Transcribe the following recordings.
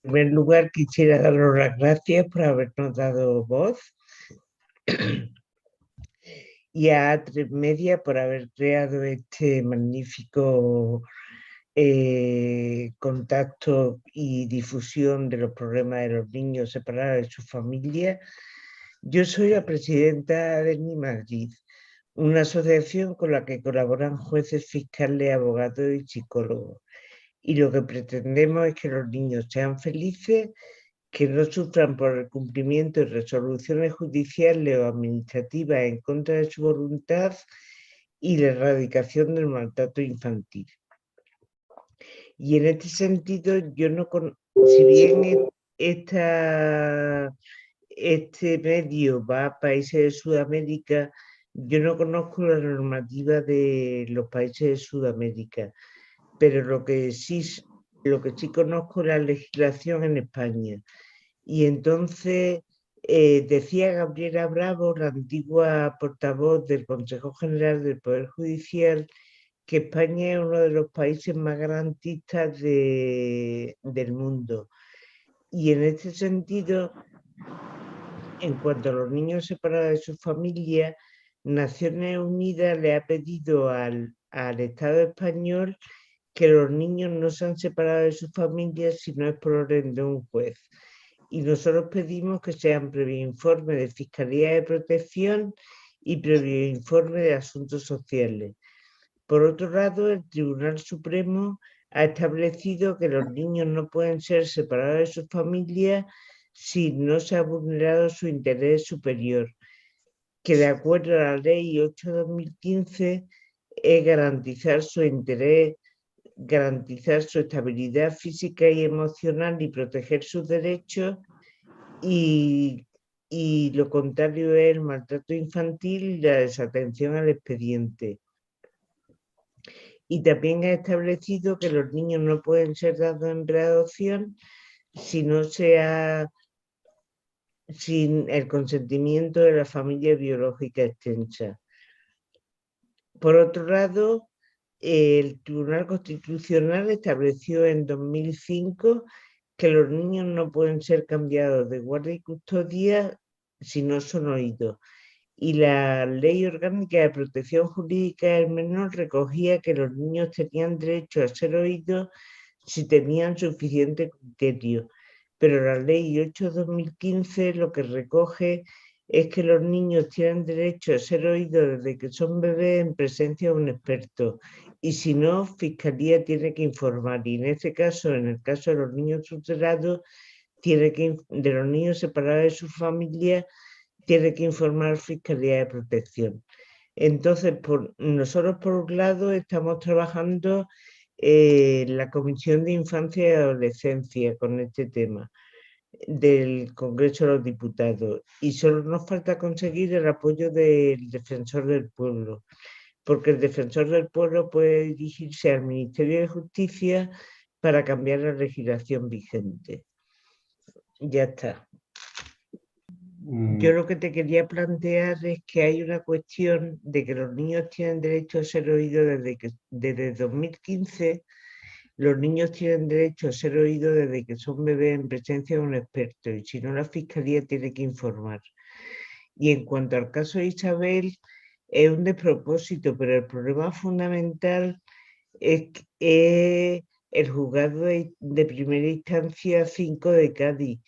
En primer lugar, quisiera daros las gracias por habernos dado voz y a A3 Media por haber creado este magnífico contacto y difusión de los problemas de los niños separados de su familia. Yo soy la presidenta de Mi Madrid, una asociación con la que colaboran jueces, fiscales, abogados y psicólogos. Y lo que pretendemos es que los niños sean felices, que no sufran por el cumplimiento de resoluciones judiciales o administrativas en contra de su voluntad y la erradicación del maltrato infantil. Y en este sentido, yo no si bien este medio va a países de Sudamérica, yo no conozco la normativa de los países de Sudamérica, pero lo que sí conozco es la legislación en España. Y entonces decía Gabriela Bravo, la antigua portavoz del Consejo General del Poder Judicial, que España es uno de los países más garantistas del mundo. Y en este sentido, en cuanto a los niños separados de su familia, Naciones Unidas le ha pedido al Estado español que los niños no sean separados de sus familias si no es por orden de un juez. Y nosotros pedimos que sean previo informe de Fiscalía de Protección y previo informe de Asuntos Sociales. Por otro lado, el Tribunal Supremo ha establecido que los niños no pueden ser separados de sus familias si no se ha vulnerado su interés superior, que de acuerdo a la Ley 8/2015 es garantizar su interés, garantizar su estabilidad física y emocional y proteger sus derechos, y lo contrario es el maltrato infantil y la desatención al expediente. Y también ha establecido que los niños no pueden ser dados en readopción si no sea sin el consentimiento de la familia biológica extensa. Por otro lado, el Tribunal Constitucional estableció en 2005 que los niños no pueden ser cambiados de guardia y custodia si no son oídos. Y la Ley Orgánica de Protección Jurídica del Menor recogía que los niños tenían derecho a ser oídos si tenían suficiente criterio. Pero la Ley 8/2015 lo que recoge es que los niños tienen derecho a ser oídos desde que son bebés en presencia de un experto. Y si no, Fiscalía tiene que informar. Y en este caso, en el caso de los niños tutelados, de los niños separados de su familia, tiene que informar Fiscalía de Protección. Entonces, nosotros por un lado estamos trabajando la Comisión de Infancia y Adolescencia con este tema del Congreso de los Diputados, y solo nos falta conseguir el apoyo del Defensor del Pueblo, porque el Defensor del Pueblo puede dirigirse al Ministerio de Justicia para cambiar la legislación vigente. Ya está. Yo lo que te quería plantear es que hay una cuestión de que los niños tienen derecho a ser oídos desde 2015. Los niños tienen derecho a ser oídos desde que son bebés en presencia de un experto, y si no, la Fiscalía tiene que informar. Y en cuanto al caso de Isabel, es un despropósito, pero el problema fundamental es el juzgado de primera instancia 5 de Cádiz,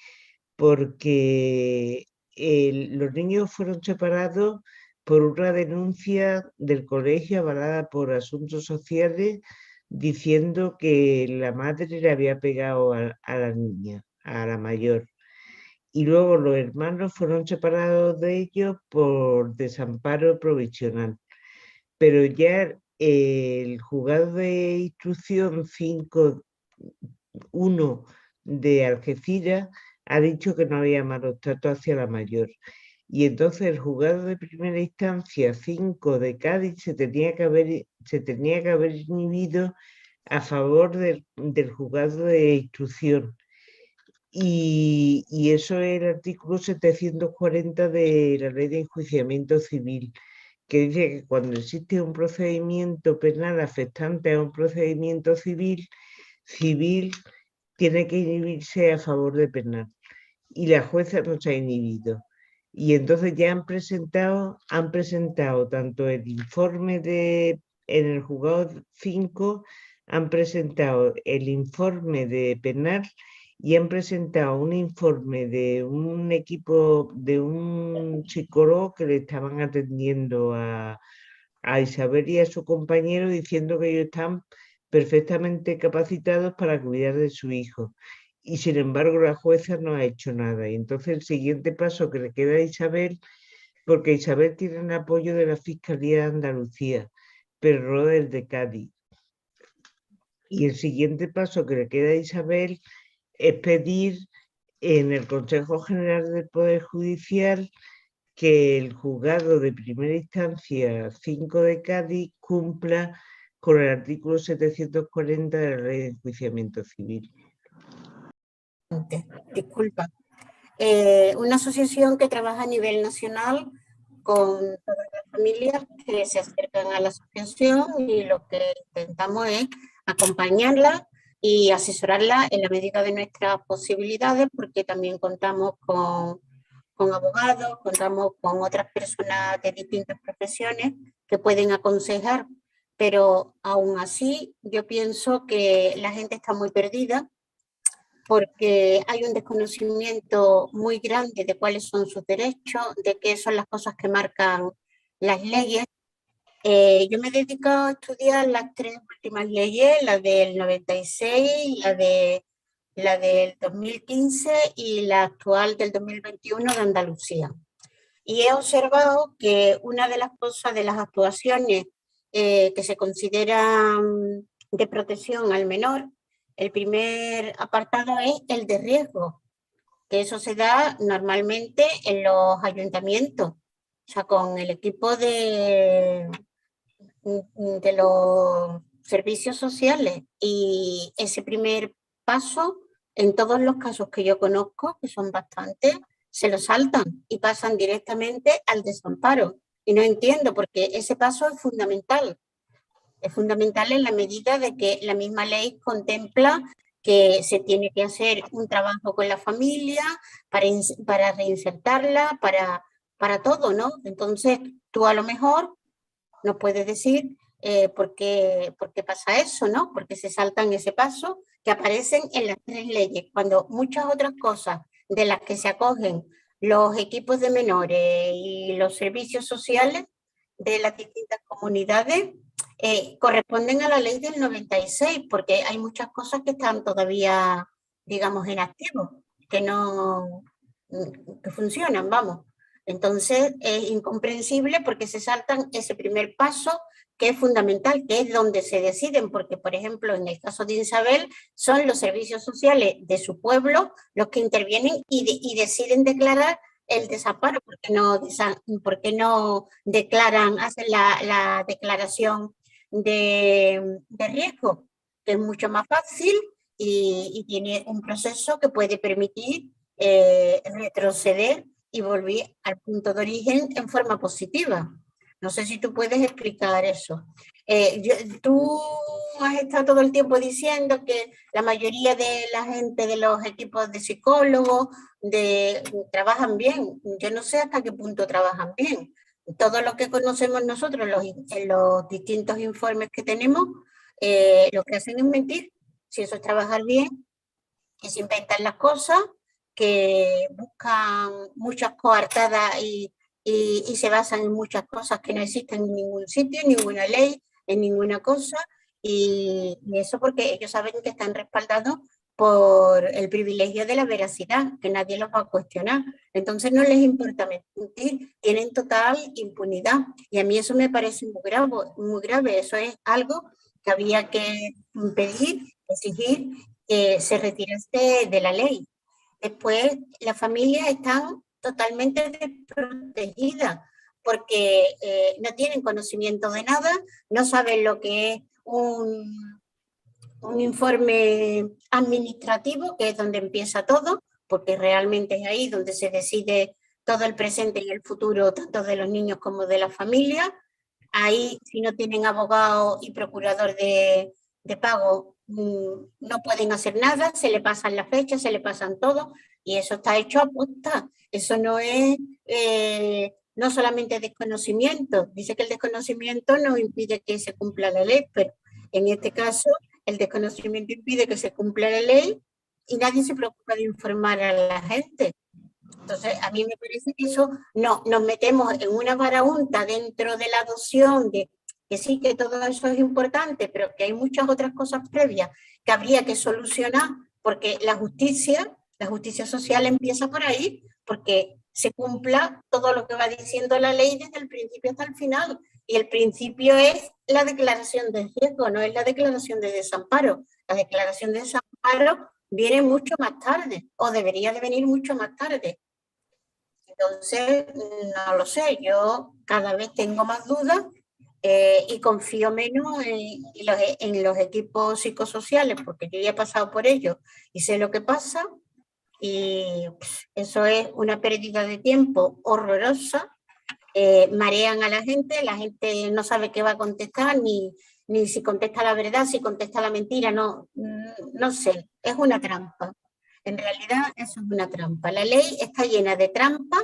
porque los niños fueron separados por una denuncia del colegio avalada por Asuntos Sociales, diciendo que la madre le había pegado a la niña, a la mayor. Y luego los hermanos fueron separados de ellos por desamparo provisional. Pero ya el juzgado de instrucción 5.1 de Algeciras ha dicho que no había malos tratos hacia la mayor. Y entonces el juzgado de primera instancia 5 de Cádiz se tenía que haber inhibido a favor del juzgado de instrucción. Y eso es el artículo 740 de la Ley de Enjuiciamiento Civil, que dice que cuando existe un procedimiento penal afectante a un procedimiento civil, tiene que inhibirse a favor de penal y la jueza no se ha inhibido. Y entonces ya han presentado tanto el informe en el juzgado 5, han presentado el informe de penal y han presentado un informe de un equipo, de un psicólogo que le estaban atendiendo a Isabel y a su compañero, diciendo que ellos están perfectamente capacitados para cuidar de su hijo. Y sin embargo la jueza no ha hecho nada. Y entonces el siguiente paso que le queda a Isabel, porque Isabel tiene el apoyo de la Fiscalía de Andalucía, pero no del de Cádiz. Y el siguiente paso que le queda a Isabel es pedir en el Consejo General del Poder Judicial que el juzgado de primera instancia 5 de Cádiz cumpla con el artículo 740 de la Ley de Enjuiciamiento Civil. Disculpa. Una asociación que trabaja a nivel nacional con todas las familias que se acercan a la asociación, y lo que intentamos es acompañarla y asesorarla en la medida de nuestras posibilidades, porque también contamos con abogados, contamos con otras personas de distintas profesiones que pueden aconsejar, pero aún así yo pienso que la gente está muy perdida porque hay un desconocimiento muy grande de cuáles son sus derechos, de qué son las cosas que marcan las leyes. Yo me he dedicado a estudiar las tres últimas leyes, la del 96, la del 2015 y la actual del 2021 de Andalucía. Y he observado que una de las cosas, de las actuaciones que se consideran de protección al menor, el primer apartado es el de riesgo, que eso se da normalmente en los ayuntamientos, o sea, con el equipo de los servicios sociales. Y ese primer paso, en todos los casos que yo conozco, que son bastantes, se lo saltan y pasan directamente al desamparo. Y no entiendo, porque ese paso es fundamental. Es fundamental en la medida de que la misma ley contempla que se tiene que hacer un trabajo con la familia para reinsertarla, para todo, ¿no? Entonces, tú a lo mejor nos puedes decir por qué pasa eso, ¿no? Porque se saltan ese paso que aparecen en las tres leyes, cuando muchas otras cosas de las que se acogen los equipos de menores y los servicios sociales de las distintas comunidades corresponden a la ley del 96, porque hay muchas cosas que están todavía, digamos, en activo, que no que funcionan, vamos. Entonces es incomprensible porque se saltan ese primer paso que es fundamental, que es donde se deciden, porque por ejemplo en el caso de Isabel son los servicios sociales de su pueblo los que intervienen y deciden declarar el desamparo, porque no declaran, hacen la declaración de riesgo, que es mucho más fácil y tiene un proceso que puede permitir retroceder y volver al punto de origen en forma positiva. No sé si tú puedes explicar eso. Tú has estado todo el tiempo diciendo que la mayoría de la gente de los equipos de psicólogos trabajan bien. Yo no sé hasta qué punto trabajan bien. Todo lo que conocemos nosotros en los distintos informes que tenemos, lo que hacen es mentir. Si eso es trabajar bien, que se inventan las cosas, que buscan muchas coartadas y se basan en muchas cosas que no existen en ningún sitio, en ninguna ley, en ninguna cosa, y eso porque ellos saben que están respaldados por el privilegio de la veracidad, que nadie los va a cuestionar. Entonces no les importa mentir, tienen total impunidad. Y a mí eso me parece muy grave, muy grave. Eso es algo que había que pedir, exigir que se retirase de la ley. Después, las familias están totalmente desprotegidas porque no tienen conocimiento de nada, no saben lo que es un informe administrativo, que es donde empieza todo, porque realmente es ahí donde se decide todo el presente y el futuro, tanto de los niños como de la familia. Ahí, si no tienen abogado y procurador de pago, no pueden hacer nada, se le pasan las fechas, se le pasan todo, y eso está hecho a posta. Eso no es no solamente desconocimiento. Dice que el desconocimiento no impide que se cumpla la ley, pero en este caso el desconocimiento impide que se cumpla la ley y nadie se preocupa de informar a la gente. Entonces, a mí me parece que eso no, nos metemos en una varaunta dentro de la adopción, de que sí, que todo eso es importante, pero que hay muchas otras cosas previas que habría que solucionar, porque la justicia social empieza por ahí, porque se cumpla todo lo que va diciendo la ley desde el principio hasta el final. Y el principio es la declaración de riesgo, no es la declaración de desamparo. La declaración de desamparo viene mucho más tarde, o debería de venir mucho más tarde. Entonces, no lo sé, yo cada vez tengo más dudas y confío menos en los equipos psicosociales, porque yo ya he pasado por ello y sé lo que pasa, y eso es una pérdida de tiempo horrorosa. Marean a la gente no sabe qué va a contestar, ni si contesta la verdad, si contesta la mentira, no sé, es una trampa. En realidad eso es una trampa. La ley está llena de trampas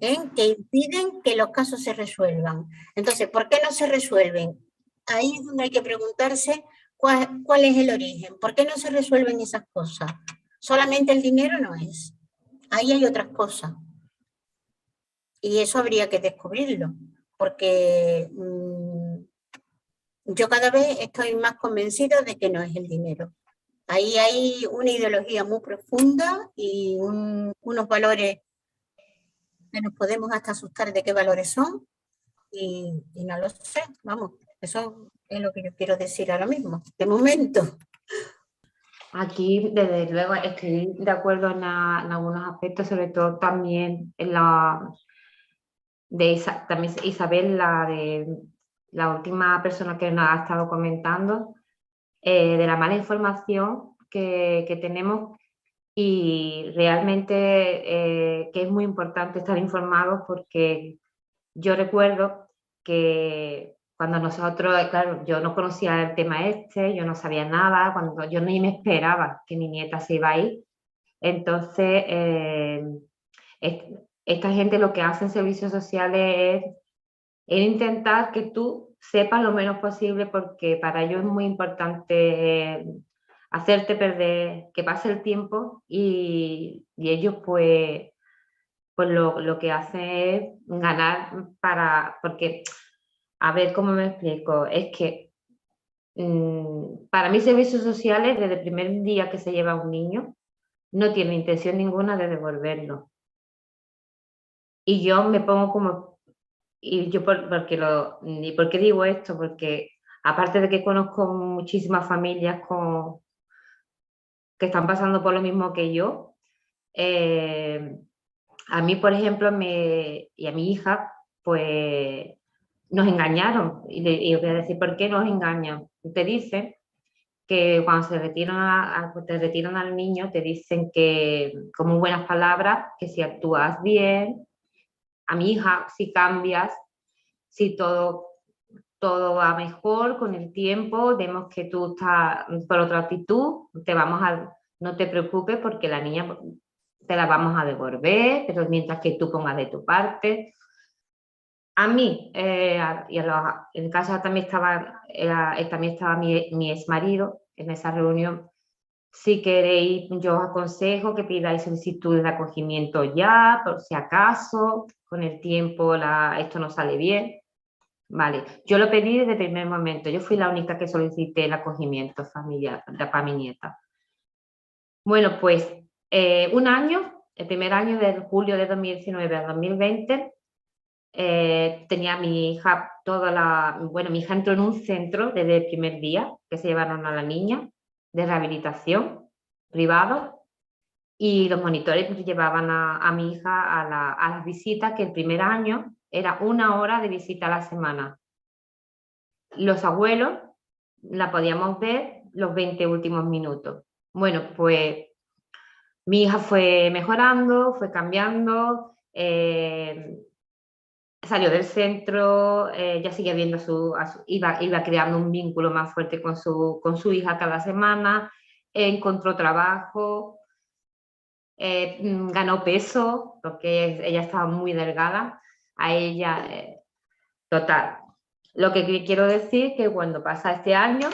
que impiden que los casos se resuelvan. Entonces, ¿por qué no se resuelven? Ahí es donde hay que preguntarse cuál es el origen. ¿Por qué no se resuelven esas cosas? Solamente el dinero no es. Ahí hay otras cosas. Y eso habría que descubrirlo, porque yo cada vez estoy más convencida de que no es el dinero. Ahí hay una ideología muy profunda y unos valores que nos podemos hasta asustar de qué valores son, y no lo sé, vamos, eso es lo que yo quiero decir ahora mismo, de momento. Aquí, desde luego, estoy de acuerdo en algunos aspectos, sobre todo también en la de también Isabel, la última persona que nos ha estado comentando, de la mala información que tenemos, y realmente que es muy importante estar informados, porque yo recuerdo que cuando nosotros, claro, yo no conocía el tema yo no sabía nada, cuando yo ni me esperaba que mi nieta se iba a ir. Entonces, esta gente lo que hace en servicios sociales es intentar que tú sepas lo menos posible, porque para ellos es muy importante hacerte perder, que pase el tiempo, y ellos pues lo que hacen es ganar porque, a ver cómo me explico, es que para mí servicios sociales, desde el primer día que se lleva a un niño, no tiene intención ninguna de devolverlo. Y yo me pongo como... ¿Y por qué digo esto? Porque aparte de que conozco muchísimas familias que están pasando por lo mismo que yo, a mí, por ejemplo, y a mi hija, pues nos engañaron. Y voy a decir, ¿por qué nos engañan? Te dicen que cuando te retiran al niño, te dicen que, con muy buenas palabras, que si actúas bien, a mi hija, si cambias, si todo va mejor con el tiempo, vemos que tú estás por otra actitud, no te preocupes, porque la niña te la vamos a devolver, pero mientras que tú pongas de tu parte. A mí, en casa también estaba mi exmarido en esa reunión. Si queréis, yo os aconsejo que pidáis solicitudes de acogimiento ya, por si acaso, con el tiempo esto no sale bien. Vale, yo lo pedí desde el primer momento. Yo fui la única que solicité el acogimiento familiar para mi nieta. Bueno, pues un año, el primer año, de julio de 2019 a 2020, tenía mi hija mi hija entró en un centro desde el primer día que se llevaron a la niña de rehabilitación privado, y los monitores llevaban a mi hija a las visitas, que el primer año era 1 hora de visita a la semana. Los abuelos la podíamos ver los 20 últimos minutos. Bueno, pues mi hija fue mejorando, fue cambiando, salió del centro, ya seguía viendo iba creando un vínculo más fuerte con su hija cada semana, encontró trabajo, ganó peso, porque ella estaba muy delgada, a ella, total. Lo que quiero decir es que cuando pasa este año,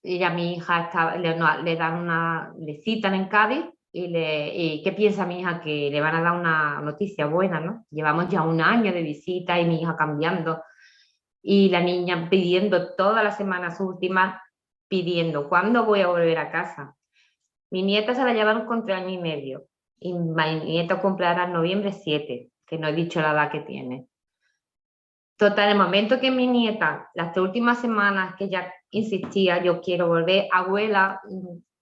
ella, mi hija, le dan le citan en Cádiz y ¿qué piensa mi hija? Que le van a dar una noticia buena, ¿no? Llevamos ya un año de visita y mi hija cambiando y la niña pidiendo todas las semanas últimas, pidiendo, ¿cuándo voy a volver a casa? Mi nieta se la llevaron con 3 años y medio y mi nieta cumple ahora en noviembre 7, que no he dicho la edad que tiene. Total, el momento que mi nieta, las 3 últimas semanas que ya insistía, yo quiero volver, abuela,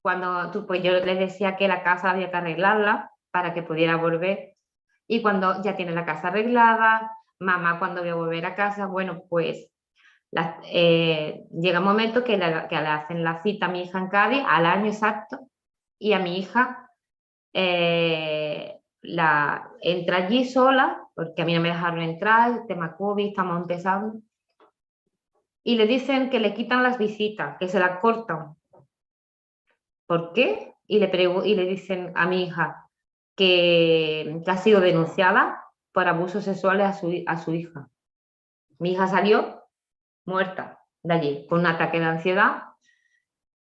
pues yo les decía que la casa había que arreglarla para que pudiera volver. Y cuando ya tiene la casa arreglada, mamá, ¿cuándo voy a volver a casa? Bueno, pues llega un momento que le hacen la cita a mi hija en Cádiz al año exacto y a mi hija entra allí sola, porque a mí no me dejaron entrar, el tema COVID, estamos empezando, y le dicen que le quitan las visitas, que se las cortan. ¿Por qué? Y le dicen a mi hija que ha sido denunciada por abusos sexuales a su hija. Mi hija salió muerta de allí, con un ataque de ansiedad.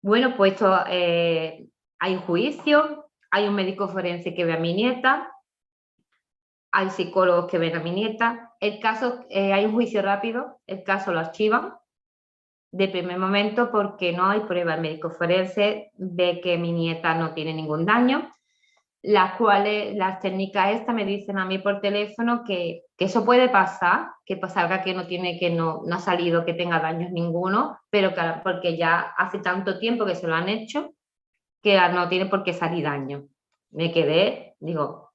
Bueno, pues hay un juicio, hay un médico forense que ve a mi nieta, hay psicólogos que ven a mi nieta. El caso, hay un juicio rápido, el caso lo archivan de primer momento porque no hay prueba. El médico forense ve que mi nieta no tiene ningún daño, las técnicas estas me dicen a mí por teléfono que eso puede pasar, que salga que no ha salido, que tenga daños ninguno, pero porque ya hace tanto tiempo que se lo han hecho que no tiene por qué salir daño. Me quedé, digo,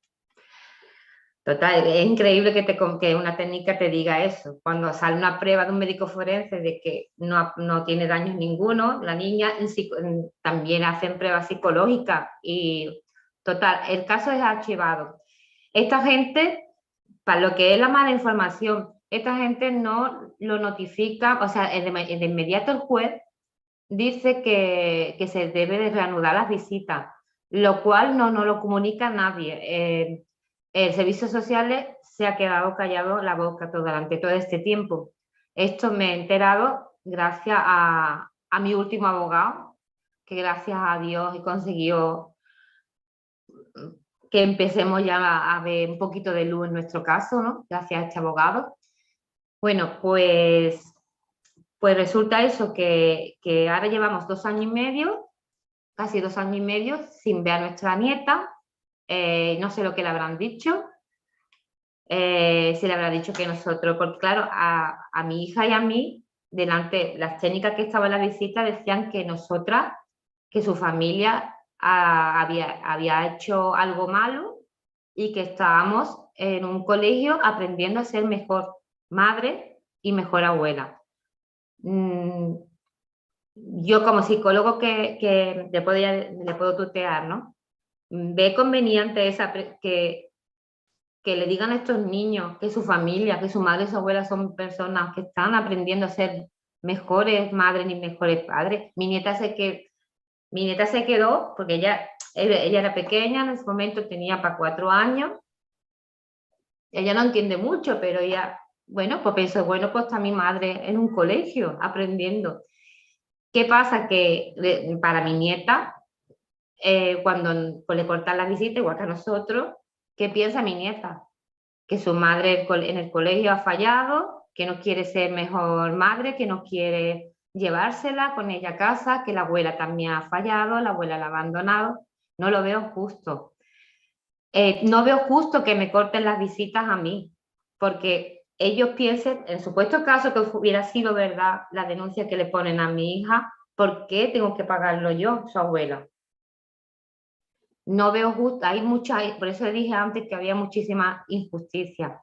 total, es increíble que una técnica te diga eso. Cuando sale una prueba de un médico forense de que no tiene daños ninguno, la niña también hacen pruebas psicológicas y total, el caso es archivado. Esta gente, para lo que es la mala información, esta gente no lo notifica, o sea, de inmediato el juez dice que se debe de reanudar las visitas, lo cual no lo comunica a nadie. El servicio social se ha quedado callado la boca durante todo este tiempo. Esto me he enterado gracias a mi último abogado, que gracias a Dios he conseguido que empecemos ya a ver un poquito de luz en nuestro caso, ¿no? Gracias a este abogado. Bueno, pues resulta eso, que ahora llevamos 2 años y medio, casi 2 años y medio, sin ver a nuestra nieta. No sé lo que le habrán dicho, si le habrá dicho que nosotros, porque claro, a mi hija y a mí, las técnicas que estaban en la visita decían que nosotras, que su familia había hecho algo malo y que estábamos en un colegio aprendiendo a ser mejor madre y mejor abuela. Yo como psicólogo que le puedo tutear, ¿no? Ve conveniente que le digan a estos niños que su familia, que su madre y su abuela son personas que están aprendiendo a ser mejores madres ni mejores padres. Mi nieta se quedó porque ella era pequeña, en ese momento tenía para 4 años. Ella no entiende mucho, pero ella, bueno, pues pensó, bueno, pues está mi madre en un colegio aprendiendo. ¿Qué pasa? Que para mi nieta, cuando pues, le cortan la visita, igual que a nosotros, ¿qué piensa mi nieta? Que su madre en el colegio ha fallado, que no quiere ser mejor madre, que no quiere llevársela con ella a casa, que la abuela también ha fallado, la abuela la ha abandonado. No lo veo justo. No veo justo que me corten las visitas a mí, porque ellos piensen, en supuesto caso que hubiera sido verdad la denuncia que le ponen a mi hija, ¿por qué tengo que pagarlo yo, su abuela? No veo justo, por eso dije antes que había muchísima injusticia.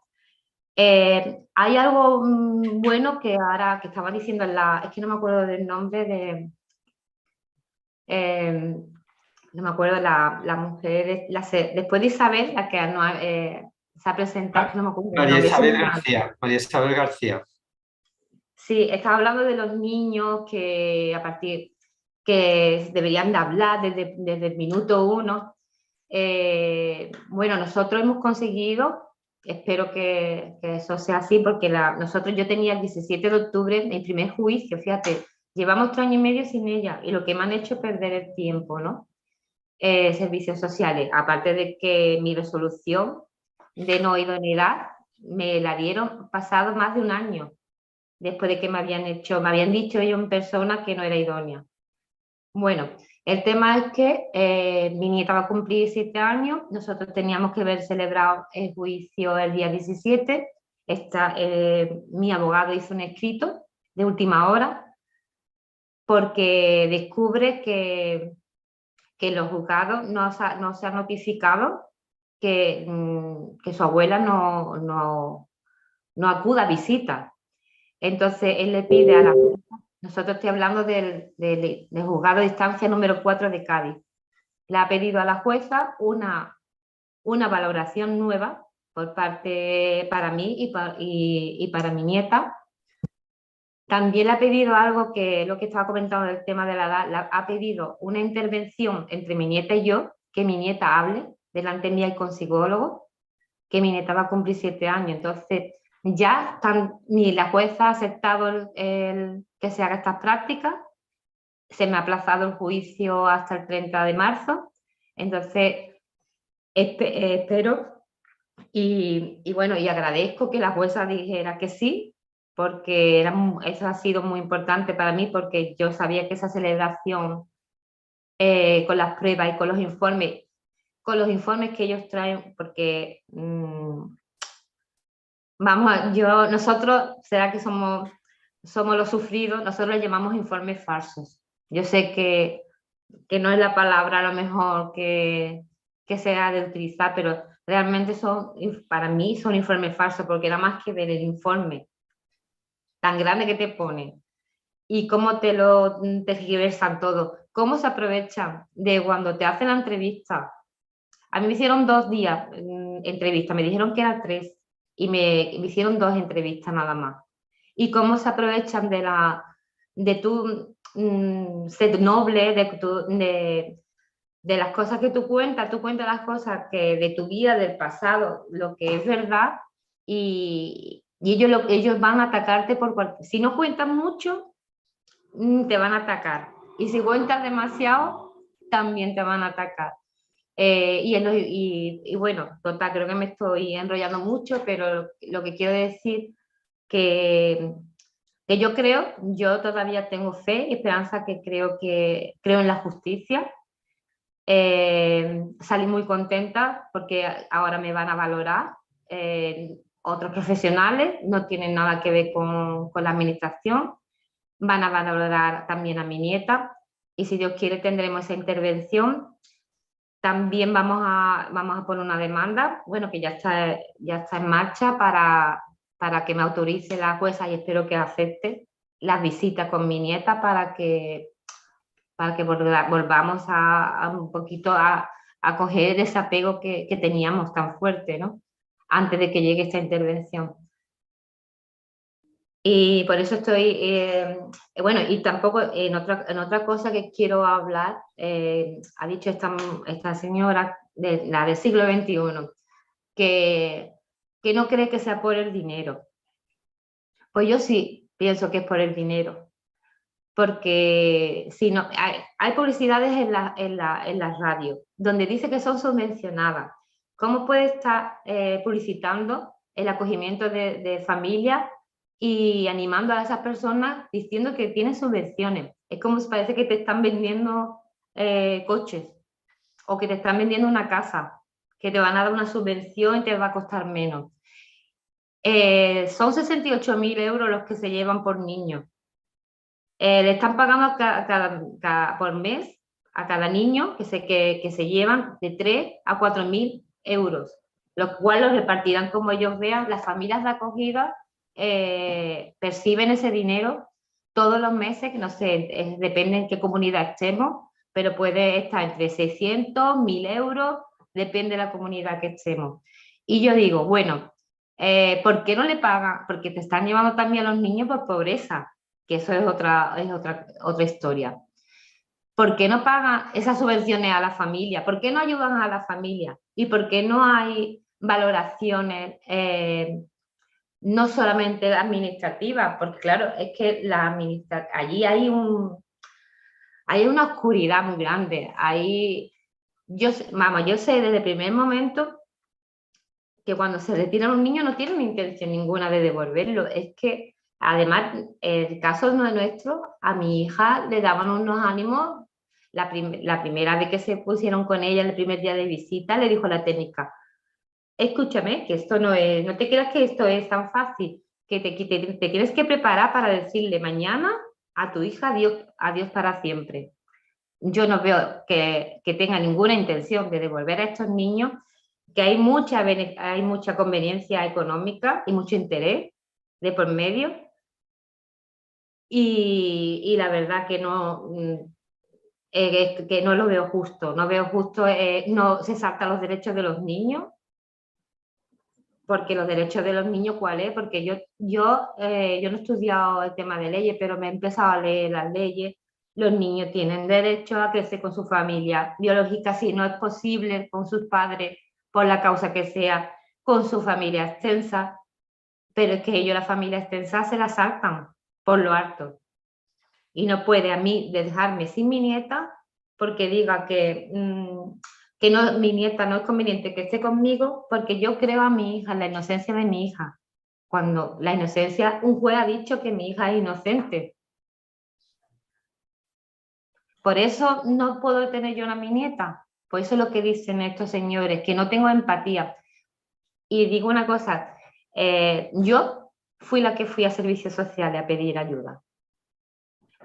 Hay algo bueno que ahora que estaba diciendo es que no me acuerdo del nombre no me acuerdo la mujer, después de Isabel, la que no, se ha presentado, no me acuerdo el María nombre, Isabel García. María Isabel García. Sí, estaba hablando de los niños que que deberían de hablar desde el minuto 1. Bueno, nosotros hemos conseguido, espero que eso sea así, porque yo tenía el 17 de octubre mi primer juicio, fíjate, llevamos 3 años y medio sin ella y lo que me han hecho es perder el tiempo, ¿no? Servicios sociales, aparte de que mi resolución de no idoneidad me la dieron pasado más de un año, después de que me habían dicho ellos en persona que no era idónea. Bueno, el tema es que mi nieta va a cumplir 7 años, nosotros teníamos que haber celebrado el juicio el día 17, mi abogado hizo un escrito de última hora porque descubre que los juzgados no se han notificado que su abuela no acuda a visitas. Entonces él le pide a la jueza, nosotros estoy hablando del juzgado de instancia número 4 de Cádiz, le ha pedido a la jueza una valoración nueva por parte para mí y para mi nieta. También le ha pedido algo que lo que estaba comentando del tema de la edad, ha pedido una intervención entre mi nieta y yo, que mi nieta hable delante mía y con psicólogo, que mi nieta va a cumplir 7 años. Entonces, ya ni la jueza ha aceptado que se haga estas prácticas, se me ha aplazado el juicio hasta el 30 de marzo, entonces espero y bueno, y agradezco que la jueza dijera que sí, porque eso ha sido muy importante para mí, porque yo sabía que esa celebración con las pruebas y con los informes que ellos traen, porque nosotros, será que somos los sufridos, nosotros les llamamos informes falsos. Yo sé que no es la palabra a lo mejor que se ha de utilizar, pero realmente para mí son informes falsos, porque nada más que ver el informe tan grande que te ponen y cómo te tergiversan todo, cómo se aprovechan de cuando te hacen la entrevista. A mí me hicieron 2 días entrevista, me dijeron que eran 3 y me hicieron 2 entrevistas nada más. Y cómo se aprovechan de tu ser noble, de las cosas que tú cuentas las cosas que de tu vida, del pasado, lo que es verdad, y ellos van a atacarte si no cuentas mucho, te van a atacar, y si cuentas demasiado, también te van a atacar. Y bueno, total, creo que me estoy enrollando mucho, pero lo que quiero decir que yo todavía tengo fe y esperanza, que creo en la justicia. Salí muy contenta porque ahora me van a valorar otros profesionales, no tienen nada que ver con la administración, van a valorar también a mi nieta, y si Dios quiere tendremos esa intervención. También vamos a poner una demanda, bueno, que ya está en marcha para que me autorice la jueza, y espero que acepte las visitas con mi nieta para que volvamos a un poquito a coger el desapego que teníamos tan fuerte, ¿no? Antes de que llegue esta intervención. Y por eso estoy, bueno, y tampoco en otra cosa que quiero hablar, ha dicho esta señora, la del siglo XXI, que no cree que sea por el dinero. Pues yo sí pienso que es por el dinero, porque si no, hay publicidades en la radio donde dice que son subvencionadas. ¿Cómo puede estar publicitando el acogimiento de familias y animando a esas personas diciendo que tienen subvenciones? Es como si parece que te están vendiendo coches, o que te están vendiendo una casa, que te van a dar una subvención y te va a costar menos. Son 68.000 euros los que se llevan por niño. Le están pagando por mes a cada niño que se llevan de 3 a 4.000 euros, los cuales los repartirán como ellos vean. Las familias de acogida perciben ese dinero todos los meses, que no sé, depende en qué comunidad estemos, pero puede estar entre 600, 1.000 euros, depende de la comunidad que estemos. Y yo digo, bueno, ¿por qué no le pagan? Porque te están llevando también a los niños por pobreza, que eso es otra historia. ¿Por qué no pagan esas subvenciones a la familia? ¿Por qué no ayudan a la familia? ¿Y por qué no hay valoraciones no solamente administrativas? Porque claro, es que allí hay una oscuridad muy grande. Yo sé desde el primer momento que cuando se retiran un niño no tienen intención ninguna de devolverlo. Es que, además, el caso no es nuestro, a mi hija le daban unos ánimos. La primera vez que se pusieron con ella, el primer día de visita, le dijo la técnica, escúchame, que esto no te creas que esto es tan fácil, que te tienes que preparar para decirle mañana a tu hija adiós para siempre. Yo no veo que tenga ninguna intención de devolver a estos niños, que hay mucha conveniencia económica y mucho interés de por medio, y la verdad que no lo veo justo. No veo justo, no se saltan los derechos de los niños, porque los derechos de los niños, ¿cuál es? Porque yo no he estudiado el tema de leyes, pero me he empezado a leer las leyes. Los niños tienen derecho a crecer con su familia biológica, si no es posible, con sus padres, por la causa que sea, con su familia extensa, pero es que ellos la familia extensa se la saltan por lo alto. Y no puede a mí dejarme sin mi nieta porque diga que no, mi nieta no es conveniente que esté conmigo, porque yo creo a mi hija, en la inocencia de mi hija. Cuando la inocencia, un juez ha dicho que mi hija es inocente. Por eso no puedo tener yo a mi nieta. Por eso es lo que dicen estos señores, que no tengo empatía. Y digo una cosa, yo fui la que fui a servicios sociales a pedir ayuda.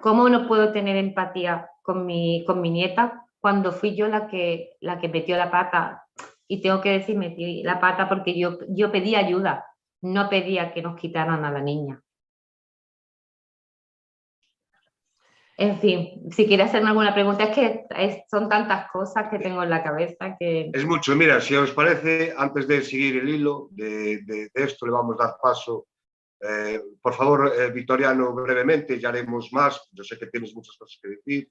¿Cómo no puedo tener empatía con mi nieta cuando fui yo la que metió la pata? Y tengo que decir, metí la pata porque yo pedí ayuda, no pedía que nos quitaran a la niña. En fin, si quieres hacerme alguna pregunta, es que son tantas cosas que tengo en la cabeza que... Es mucho. Mira, si os parece, antes de seguir el hilo de esto, le vamos a dar paso. Por favor, Victoriano, brevemente, ya haremos más. Yo sé que tienes muchas cosas que decir.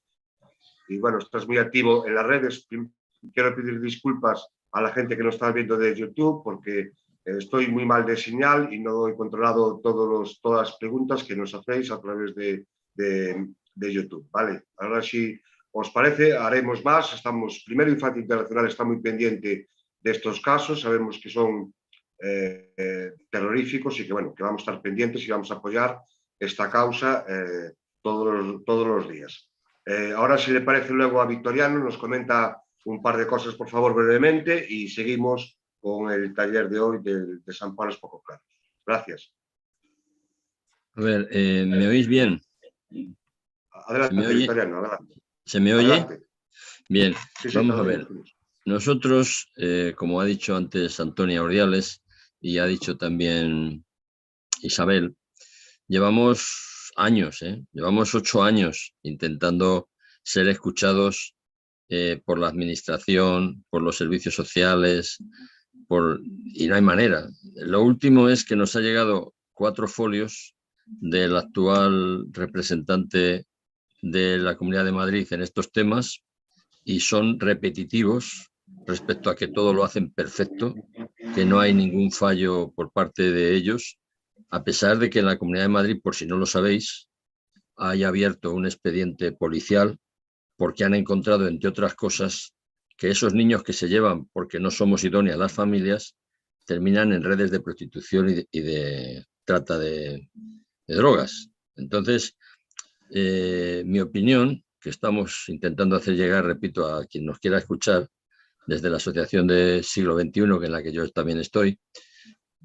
Y bueno, estás muy activo en las redes. Quiero pedir disculpas a la gente que nos está viendo de YouTube porque estoy muy mal de señal y no he controlado todas las preguntas que nos hacéis a través de YouTube. Vale, ahora si os parece, haremos más. Primero, Infancia Internacional está muy pendiente de estos casos. Sabemos que son terroríficos y que, bueno, que vamos a estar pendientes y vamos a apoyar esta causa todos los días. Ahora, si le parece, luego a Victoriano nos comenta un par de cosas, por favor, brevemente, y seguimos con el taller de hoy de desamparos poco claros. Gracias. A ver, ¿me oís bien? Adelante, Victoriano, adelante. ¿Se me oye? Adelante. Bien, sí, vamos a ver. Nosotros, como ha dicho antes Antonia Ordiales y ha dicho también Isabel, llevamos años, llevamos 8 años intentando ser escuchados por la administración, por los servicios sociales, y no hay manera. Lo último es que nos ha llegado 4 folios del actual representante de la Comunidad de Madrid en estos temas y son repetitivos respecto a que todo lo hacen perfecto, que no hay ningún fallo por parte de ellos, a pesar de que en la Comunidad de Madrid, por si no lo sabéis, hay abierto un expediente policial porque han encontrado, entre otras cosas, que esos niños que se llevan porque no somos idóneas las familias terminan en redes de prostitución y de trata de drogas. Entonces, mi opinión, que estamos intentando hacer llegar, repito, a quien nos quiera escuchar, desde la Asociación de Siglo XXI, en la que yo también estoy,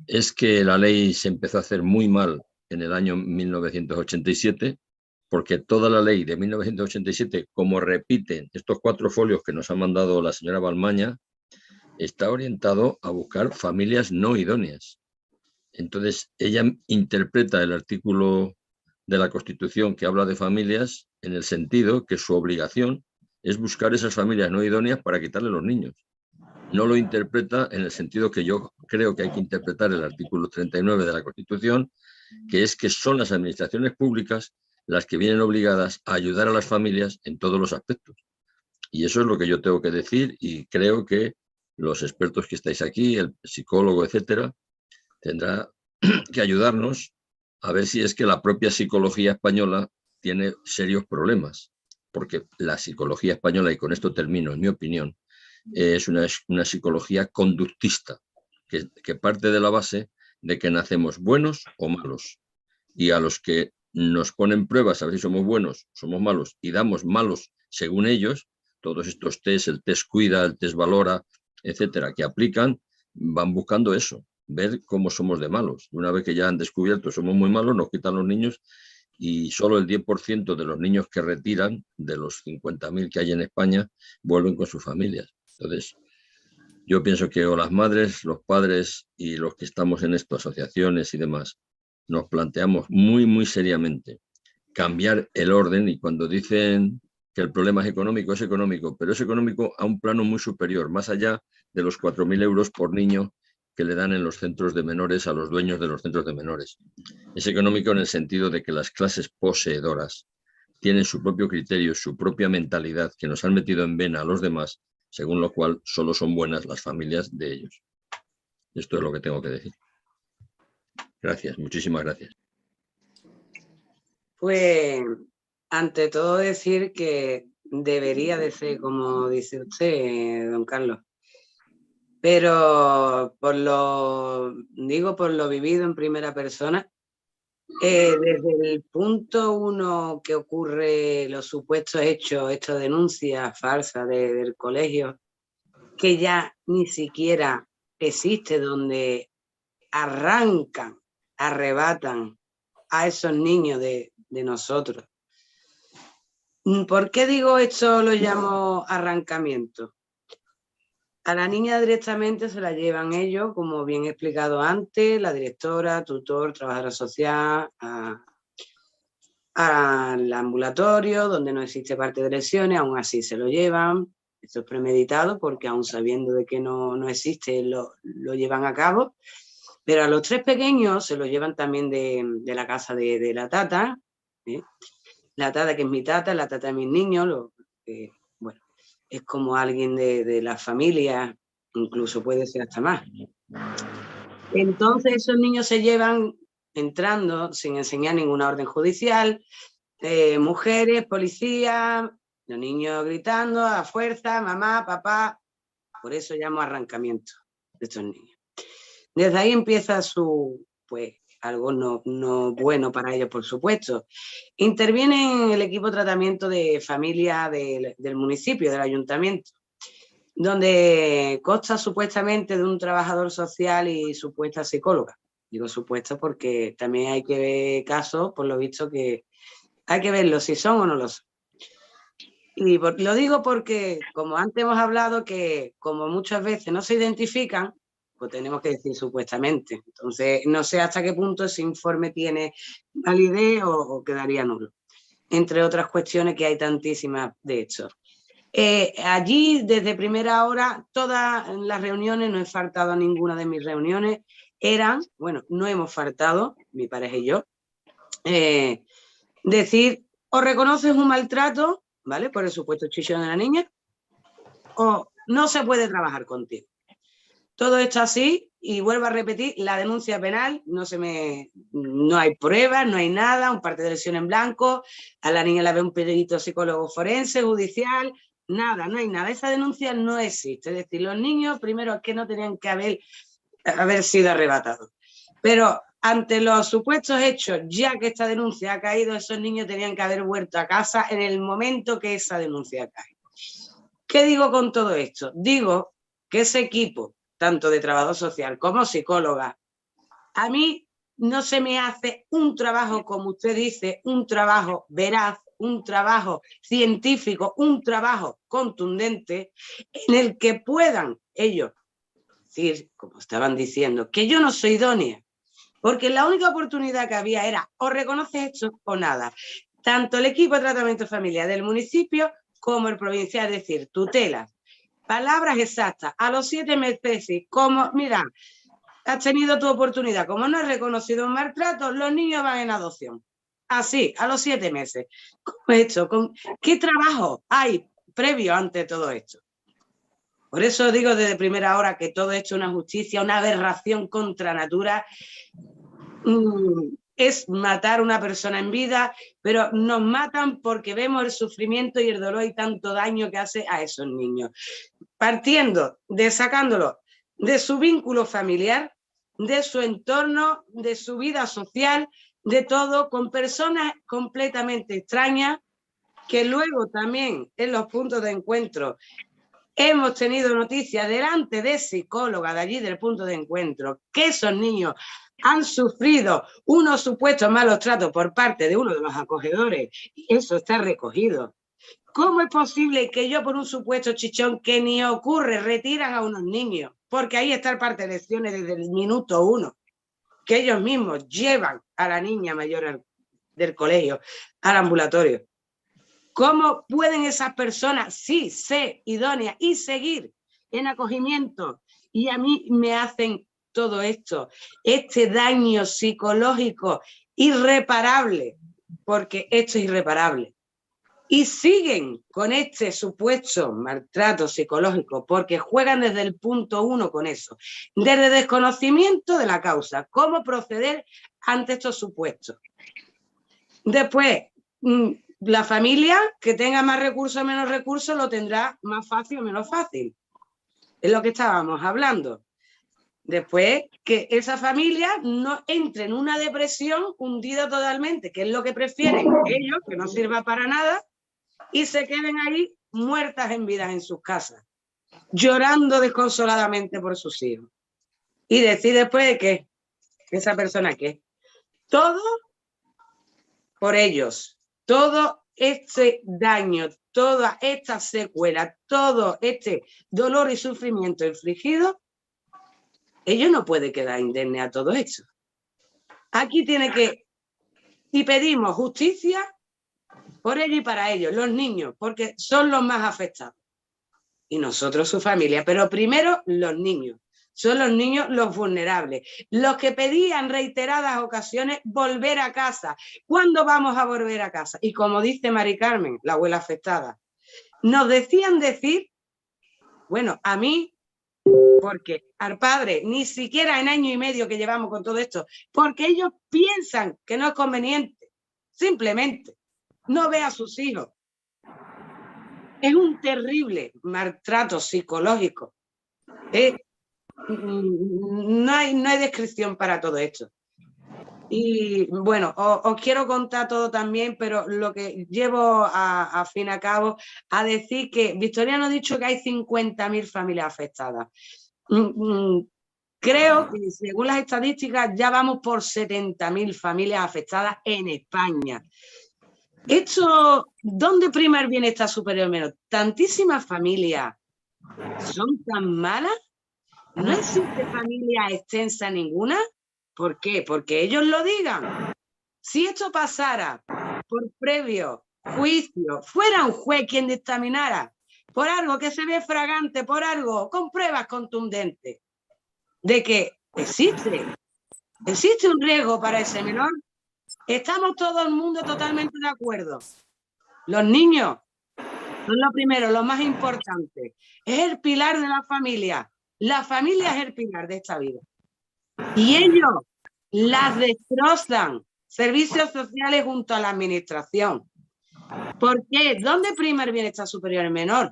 es que la ley se empezó a hacer muy mal en el año 1987, porque toda la ley de 1987, como repiten estos 4 folios que nos ha mandado la señora Balmaña, está orientado a buscar familias no idóneas. Entonces, ella interpreta el artículo de la Constitución que habla de familias en el sentido que su obligación es buscar esas familias no idóneas para quitarle los niños. no lo interpreta en el sentido que yo creo que hay que interpretar el artículo 39 de la Constitución, que es que son las administraciones públicas las que vienen obligadas a ayudar a las familias en todos los aspectos. Y eso es lo que yo tengo que decir, y creo que los expertos que estáis aquí, el psicólogo, etcétera, tendrá que ayudarnos a ver si es que la propia psicología española tiene serios problemas, porque la psicología española, y con esto termino, en mi opinión, es una psicología conductista, que parte de la base de que nacemos buenos o malos, y a los que nos ponen pruebas a ver si somos buenos, somos malos, y damos malos según ellos, todos estos test, el test Cuida, el test Valora, etcétera, que aplican, van buscando eso, ver cómo somos de malos. Una vez que ya han descubierto somos muy malos, nos quitan los niños, y solo el 10% de los niños que retiran, de los 50.000 que hay en España, vuelven con sus familias. Entonces, yo pienso que o las madres, los padres y los que estamos en esto, asociaciones y demás, nos planteamos muy, muy seriamente cambiar el orden, y cuando dicen que el problema es económico, pero es económico a un plano muy superior, más allá de los 4.000 euros por niño que le dan en los centros de menores a los dueños de los centros de menores. Es económico en el sentido de que las clases poseedoras tienen su propio criterio, su propia mentalidad, que nos han metido en vena a los demás, según lo cual solo son buenas las familias de ellos. Esto es lo que tengo que decir. Gracias, muchísimas gracias. Pues, ante todo decir que debería de ser, como dice usted, don Carlos. Pero por lo vivido en primera persona, desde el punto 1 que ocurre los supuestos hechos, esta denuncia falsa del colegio, que ya ni siquiera existe, donde arrancan, arrebatan a esos niños de nosotros. ¿Por qué digo esto? Lo llamo arrancamiento. A la niña directamente se la llevan ellos, como bien he explicado antes, la directora, tutor, trabajadora social, al ambulatorio, donde no existe parte de lesiones, aún así se lo llevan. Esto es premeditado porque aún sabiendo de que no existe, lo llevan a cabo. Pero a los 3 pequeños se los llevan también de la casa de la tata, la tata que es mi tata, la tata de mis niños, bueno, es como alguien de la familia, incluso puede ser hasta más. Entonces esos niños se llevan entrando sin enseñar ninguna orden judicial, mujeres, policías, los niños gritando a fuerza, mamá, papá. Por eso llamo arrancamiento de estos niños. Desde ahí empieza algo no bueno para ellos, por supuesto. Interviene en el equipo de tratamiento de familia del municipio, del ayuntamiento, donde consta supuestamente de un trabajador social y supuesta psicóloga. Digo supuesto porque también hay que ver casos, por lo visto, que hay que verlos si son o no lo son. Y lo digo porque, como antes hemos hablado, que como muchas veces no se identifican, pues tenemos que decir supuestamente. Entonces, no sé hasta qué punto ese informe tiene validez o quedaría nulo. Entre otras cuestiones que hay tantísimas de hecho. Allí, desde primera hora, todas las reuniones, no he faltado a ninguna de mis reuniones, no hemos faltado, mi pareja y yo, decir, o reconoces un maltrato, ¿vale? Por el supuesto chichón de la niña, o no se puede trabajar contigo. Todo esto así, y vuelvo a repetir, la denuncia penal, no hay pruebas, no hay nada, un parte de lesión en blanco, a la niña la ve un perito psicólogo forense, judicial, nada, no hay nada. Esa denuncia no existe. Es decir, los niños, primero, es que no tenían que haber sido arrebatados. Pero ante los supuestos hechos, ya que esta denuncia ha caído, esos niños tenían que haber vuelto a casa en el momento que esa denuncia cae. ¿Qué digo con todo esto? Digo que ese equipo, tanto de trabajador social como psicóloga, a mí no se me hace un trabajo, como usted dice, un trabajo veraz, un trabajo científico, un trabajo contundente, en el que puedan ellos decir, como estaban diciendo, que yo no soy idónea, porque la única oportunidad que había era o reconoces esto o nada. Tanto el equipo de tratamiento familiar del municipio como el provincial, es decir, tutela, palabras exactas, a los 7 meses, como, mira, has tenido tu oportunidad, como no has reconocido un maltrato, los niños van en adopción. Así, a los 7 meses. ¿Cómo esto? ¿Qué trabajo hay previo ante todo esto? Por eso digo desde primera hora que todo esto es una justicia, una aberración contra natura. Es matar a una persona en vida, pero nos matan porque vemos el sufrimiento y el dolor y tanto daño que hace a esos niños. Partiendo de sacándolo de su vínculo familiar, de su entorno, de su vida social, de todo, con personas completamente extrañas, que luego también en los puntos de encuentro hemos tenido noticias delante de psicólogas de allí del punto de encuentro, que esos niños han sufrido unos supuestos malos tratos por parte de uno de los acogedores, y eso está recogido. ¿Cómo es posible que yo por un supuesto chichón que ni ocurre retiran a unos niños? Porque ahí está el parte de lecciones desde el minuto 1, que ellos mismos llevan a la niña mayor del colegio al ambulatorio. ¿Cómo pueden esas personas sí ser idóneas y seguir en acogimiento? Y a mí me hacen todo esto, este daño psicológico irreparable, porque esto es irreparable. Y siguen con este supuesto maltrato psicológico porque juegan desde el punto 1 con eso, desde desconocimiento de la causa, cómo proceder ante estos supuestos. Después, la familia que tenga más recursos o menos recursos lo tendrá más fácil o menos fácil. Es lo que estábamos hablando. Después, que esa familia no entre en una depresión hundida totalmente, que es lo que prefieren ellos, que no sirva para nada, y se queden ahí muertas en vida en sus casas, llorando desconsoladamente por sus hijos. Y decir después de que esa persona qué. Todo por ellos. Todo este daño, toda esta secuela, todo este dolor y sufrimiento infligido, ellos no pueden quedar indemnes a todo eso. Aquí tiene que, y pedimos justicia por ellos y para ellos, los niños, porque son los más afectados. Y nosotros, su familia, pero primero los niños. Son los niños los vulnerables, los que pedían reiteradas ocasiones volver a casa. ¿Cuándo vamos a volver a casa? Y como dice Mari Carmen, la abuela afectada, nos decían decir, bueno, a mí, porque al padre, ni siquiera en año y medio que llevamos con todo esto, porque ellos piensan que no es conveniente, simplemente no ve a sus hijos. Es un terrible maltrato psicológico. No hay descripción para todo esto. Y bueno, os quiero contar todo también, pero lo que llevo a fin a cabo a decir que Victoriano ha dicho que hay 50.000 familias afectadas. Creo que según las estadísticas ya vamos por 70.000 familias afectadas en España. Esto, ¿dónde prima el bienestar superior menor? Tantísimas familias son tan malas. ¿No existe familia extensa ninguna? ¿Por qué? Porque ellos lo digan. Si esto pasara por previo juicio, fuera un juez quien dictaminara por algo que se ve fragante, por algo con pruebas contundentes de que existe un riesgo para ese menor, estamos todo el mundo totalmente de acuerdo. Los niños son lo primero, lo más importante. Es el pilar de la familia. La familia es el pilar de esta vida. Y ellos las destrozan. Servicios sociales junto a la administración. ¿Por qué? ¿Dónde prima el bienestar superior menor?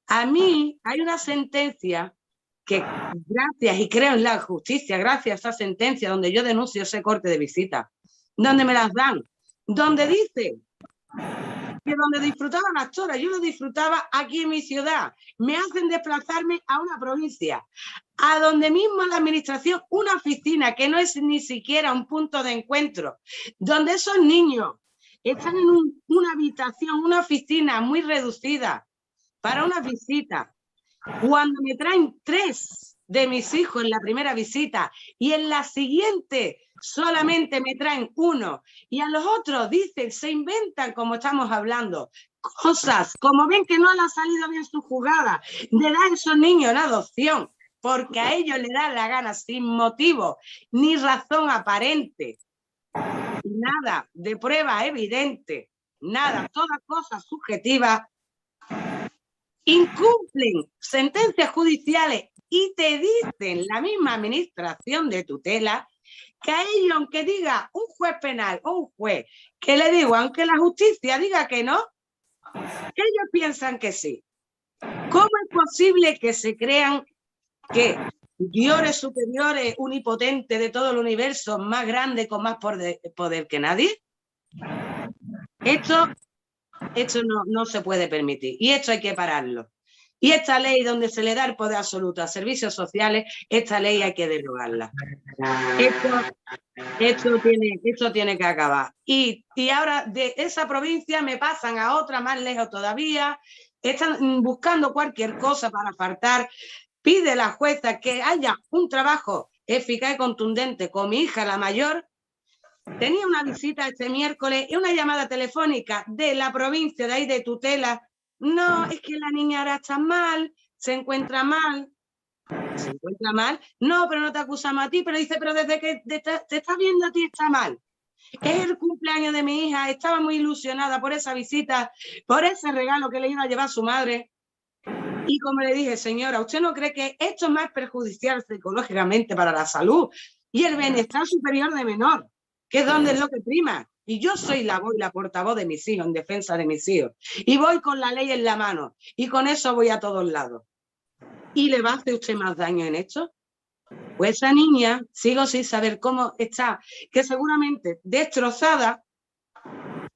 A mí hay una sentencia que gracias, y creo en la justicia, gracias a esa sentencia donde yo denuncio ese corte de visita, donde me las dan, donde dice que donde disfrutaban las toras, yo lo disfrutaba aquí en mi ciudad, me hacen desplazarme a una provincia, a donde mismo la administración, una oficina que no es ni siquiera un punto de encuentro, donde esos niños están en una habitación, una oficina muy reducida para una visita. Cuando me traen 3 de mis hijos en la primera visita y en la siguiente solamente me traen 1 y a los otros dicen, se inventan como estamos hablando, cosas, como ven que no le ha salido bien su jugada, de dar a esos niños en adopción, porque a ellos les da la gana sin motivo, ni razón aparente, nada de prueba evidente, nada, todas cosas subjetivas, incumplen sentencias judiciales y te dicen la misma administración de tutela que a ellos, aunque diga un juez penal o un juez, que le digo, aunque la justicia diga que no, ellos piensan que sí. ¿Cómo es posible que se crean que dioses superiores, unipotentes de todo el universo, más grande, con más poder que nadie? Esto no se puede permitir y esto hay que pararlo. Y esta ley donde se le da el poder absoluto a servicios sociales, esta ley hay que derogarla. Esto tiene que acabar. Y ahora de esa provincia me pasan a otra más lejos todavía, están buscando cualquier cosa para faltar. Pide la jueza que haya un trabajo eficaz y contundente con mi hija, la mayor. Tenía una visita este miércoles y una llamada telefónica de la provincia de ahí de tutela. No, es que la niña ahora está mal, se encuentra mal. ¿Se encuentra mal? No, pero no te acusamos a ti, pero dice, pero desde que te estás viendo a ti está mal. Es el cumpleaños de mi hija, estaba muy ilusionada por esa visita, por ese regalo que le iba a llevar su madre. Y como le dije, señora, ¿usted no cree que esto es más perjudicial psicológicamente para la salud y el bienestar superior de menor, que es donde es lo que prima? Y yo soy la portavoz de mis hijos, en defensa de mis hijos. Y voy con la ley en la mano. Y con eso voy a todos lados. ¿Y le va a hacer usted más daño en esto? Pues esa niña, sigo sin saber cómo está, que seguramente destrozada,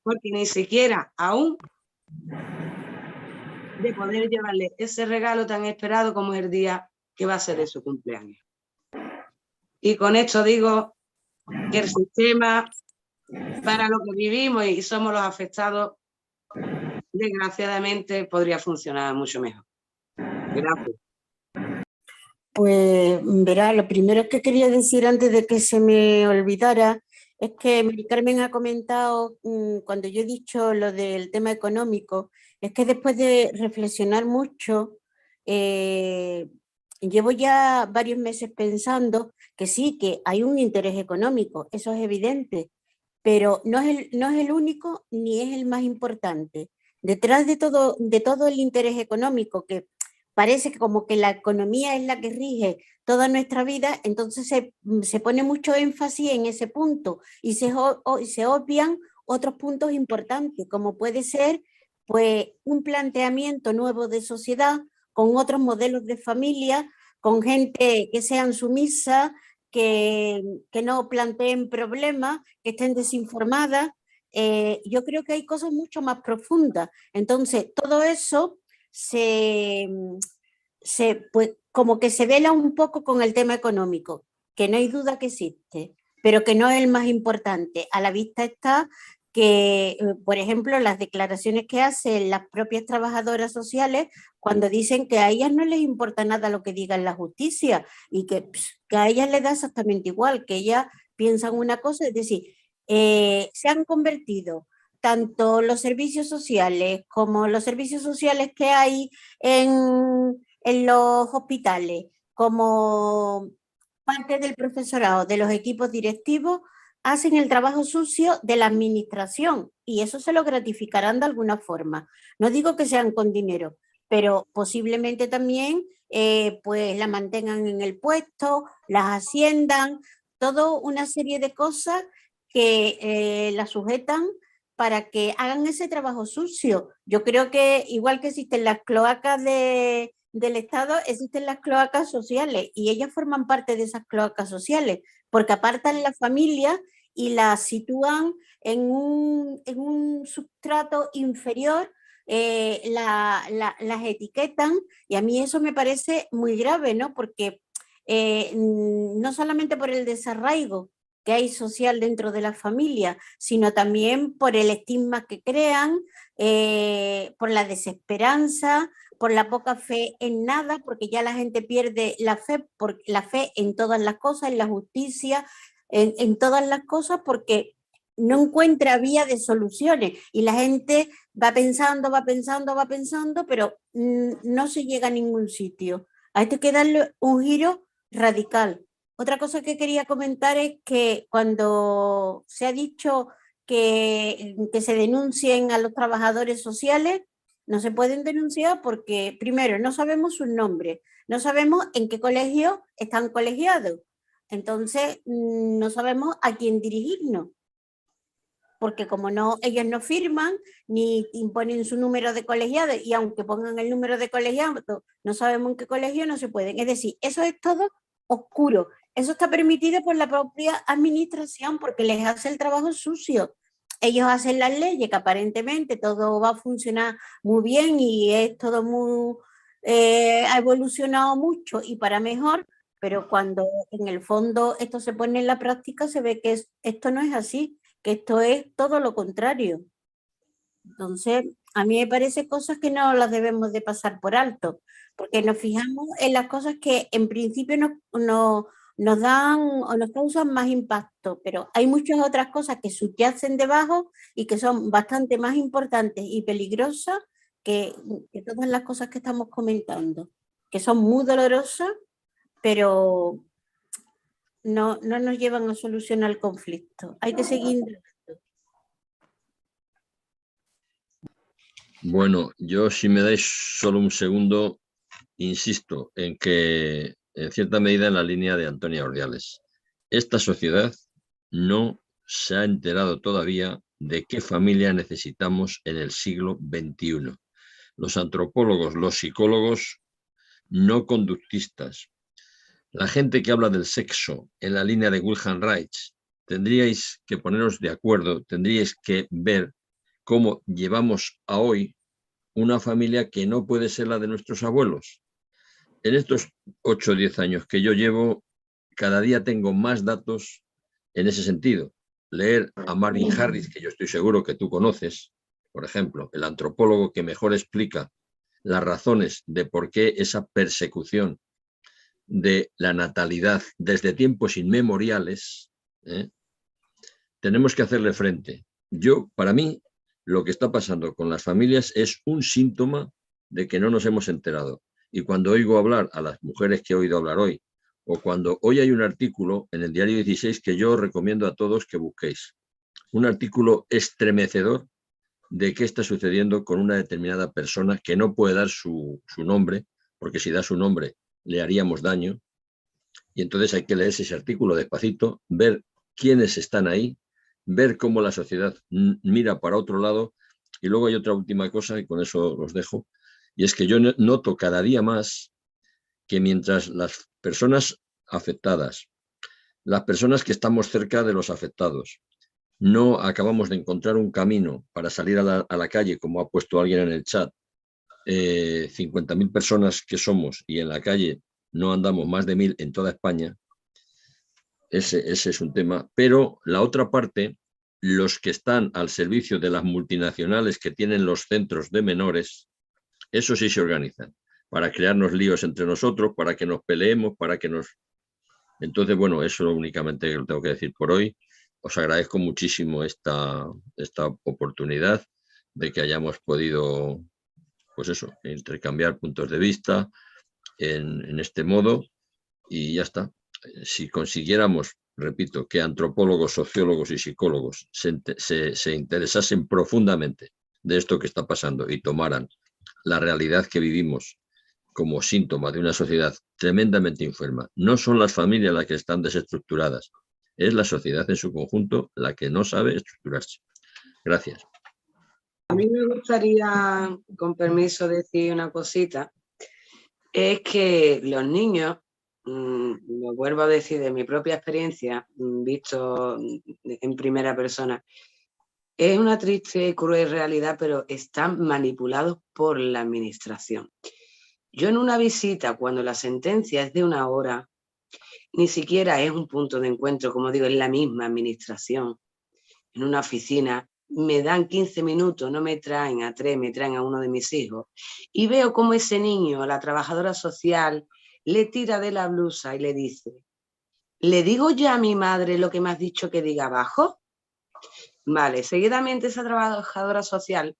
porque ni siquiera aún de poder llevarle ese regalo tan esperado como es el día que va a ser de su cumpleaños. Y con esto digo que el sistema, para lo que vivimos y somos los afectados, desgraciadamente podría funcionar mucho mejor. Gracias. Pues verá, lo primero que quería decir antes de que se me olvidara es que Mari Carmen ha comentado, cuando yo he dicho lo del tema económico, es que después de reflexionar mucho, llevo ya varios meses pensando que sí, que hay un interés económico, eso es evidente, pero no es el único ni es el más importante. Detrás de todo el interés económico, que parece que como que la economía es la que rige toda nuestra vida, entonces se pone mucho énfasis en ese punto y se obvian otros puntos importantes, como puede ser pues un planteamiento nuevo de sociedad con otros modelos de familia, con gente que sean sumisas, que no planteen problemas, que estén desinformadas. Yo creo que hay cosas mucho más profundas. Entonces, todo eso pues, como que se vela un poco con el tema económico, que no hay duda que existe, pero que no es el más importante. A la vista está que, por ejemplo, las declaraciones que hacen las propias trabajadoras sociales cuando dicen que a ellas no les importa nada lo que diga la justicia y que a ellas les da exactamente igual, que ellas piensan una cosa, es decir, se han convertido tanto los servicios sociales como los servicios sociales que hay en los hospitales, como parte del profesorado, de los equipos directivos, hacen el trabajo sucio de la administración y eso se lo gratificarán de alguna forma. No digo que sean con dinero, pero posiblemente también pues la mantengan en el puesto, las asciendan, toda una serie de cosas que la sujetan para que hagan ese trabajo sucio. Yo creo que igual que existen las cloacas del Estado, existen las cloacas sociales y ellas forman parte de esas cloacas sociales porque apartan la familia y la sitúan en un sustrato inferior, las etiquetan y a mí eso me parece muy grave, ¿no? Porque no solamente por el desarraigo que hay social dentro de la familia, sino también por el estigma que crean, por la desesperanza, por la poca fe en nada, porque ya la gente pierde la fe en todas las cosas, en la justicia, en todas las cosas, porque no encuentra vía de soluciones y la gente va pensando, pero no se llega a ningún sitio. A esto hay que darle un giro radical. Otra cosa que quería comentar es que cuando se ha dicho que se denuncien a los trabajadores sociales, no se pueden denunciar porque, primero, no sabemos sus nombres, no sabemos en qué colegio están colegiados, entonces no sabemos a quién dirigirnos. Porque como no, ellos no firman ni imponen su número de colegiados, y aunque pongan el número de colegiados, no sabemos en qué colegio, no se pueden. Es decir, eso es todo oscuro. Eso está permitido por la propia administración porque les hace el trabajo sucio. Ellos hacen las leyes que aparentemente todo va a funcionar muy bien y es todo muy... ha evolucionado mucho y para mejor, pero cuando en el fondo esto se pone en la práctica se ve que esto no es así, que esto es todo lo contrario. Entonces, a mí me parece cosas que no las debemos de pasar por alto, porque nos fijamos en las cosas que en principio nos dan o nos causan más impacto, pero hay muchas otras cosas que subyacen debajo y que son bastante más importantes y peligrosas que todas las cosas que estamos comentando, que son muy dolorosas, pero no nos llevan a solucionar el conflicto. Hay que seguir. Bueno, yo si me dais solo un segundo, insisto en que en cierta medida en la línea de Antonia Ordiales, esta sociedad no se ha enterado todavía de qué familia necesitamos en el siglo XXI. Los antropólogos, los psicólogos no conductistas, la gente que habla del sexo en la línea de Wilhelm Reich, tendríais que poneros de acuerdo, tendríais que ver cómo llevamos a hoy una familia que no puede ser la de nuestros abuelos. En estos 8 o 10 años que yo llevo, cada día tengo más datos en ese sentido. Leer a Marvin Harris, que yo estoy seguro que tú conoces, por ejemplo, el antropólogo que mejor explica las razones de por qué esa persecución de la natalidad desde tiempos inmemoriales, tenemos que hacerle frente. Para mí, lo que está pasando con las familias es un síntoma de que no nos hemos enterado. Y cuando oigo hablar a las mujeres que he oído hablar hoy, o cuando hoy hay un artículo en el diario 16 que yo recomiendo a todos que busquéis, un artículo estremecedor de qué está sucediendo con una determinada persona que no puede dar su nombre, porque si da su nombre le haríamos daño, y entonces hay que leerse ese artículo despacito, ver quiénes están ahí, ver cómo la sociedad mira para otro lado. Y luego hay otra última cosa, y con eso los dejo, y es que yo noto cada día más que mientras las personas afectadas, las personas que estamos cerca de los afectados, no acabamos de encontrar un camino para salir a la calle, como ha puesto alguien en el chat, 50.000 personas que somos y en la calle no andamos más de 1.000 en toda España, ese es un tema. Pero la otra parte, los que están al servicio de las multinacionales que tienen los centros de menores, eso sí se organizan para crearnos líos entre nosotros, para que nos peleemos, para que nos... Entonces, bueno, eso únicamente lo tengo que decir por hoy. Os agradezco muchísimo esta oportunidad de que hayamos podido, pues eso, intercambiar puntos de vista en este modo, y ya está. Si consiguiéramos, repito, que antropólogos, sociólogos y psicólogos se interesasen profundamente de esto que está pasando y tomaran la realidad que vivimos como síntoma de una sociedad tremendamente enferma, no son las familias las que están desestructuradas, es la sociedad en su conjunto la que no sabe estructurarse. Gracias. A mí me gustaría, con permiso, decir una cosita. Es que los niños, lo vuelvo a decir de mi propia experiencia, visto en primera persona, es una triste y cruel realidad, pero están manipulados por la administración. Yo en una visita, cuando la sentencia es de 1 hora, ni siquiera es un punto de encuentro, como digo, es la misma administración. En una oficina me dan 15 minutos, no me traen a 3, me traen a uno de mis hijos. Y veo cómo ese niño, la trabajadora social, le tira de la blusa y le dice: ¿le digo ya a mi madre lo que me has dicho que diga abajo? Vale, seguidamente esa trabajadora social,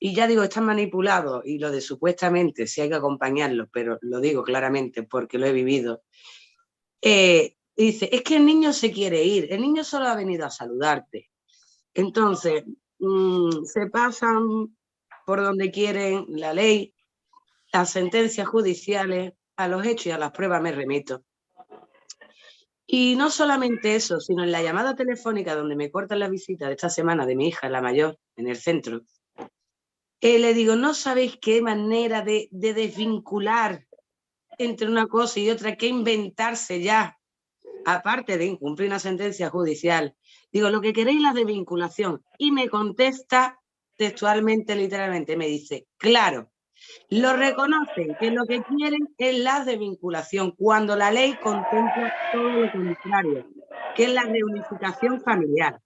y ya digo, están manipulados, y lo de supuestamente, si hay que acompañarlos, pero lo digo claramente porque lo he vivido, dice, es que el niño se quiere ir, el niño solo ha venido a saludarte. Entonces, se pasan por donde quieren la ley, las sentencias judiciales, a los hechos y a las pruebas me remito. Y no solamente eso, sino en la llamada telefónica donde me cortan la visita de esta semana de mi hija, la mayor, en el centro, le digo, no sabéis qué manera de desvincular entre una cosa y otra, que inventarse ya, aparte de incumplir una sentencia judicial. Digo, lo que queréis es la desvinculación. Y me contesta textualmente, literalmente, me dice, claro, lo reconocen, que lo que quieren es la desvinculación, cuando la ley contempla todo lo contrario, que es la reunificación familiar.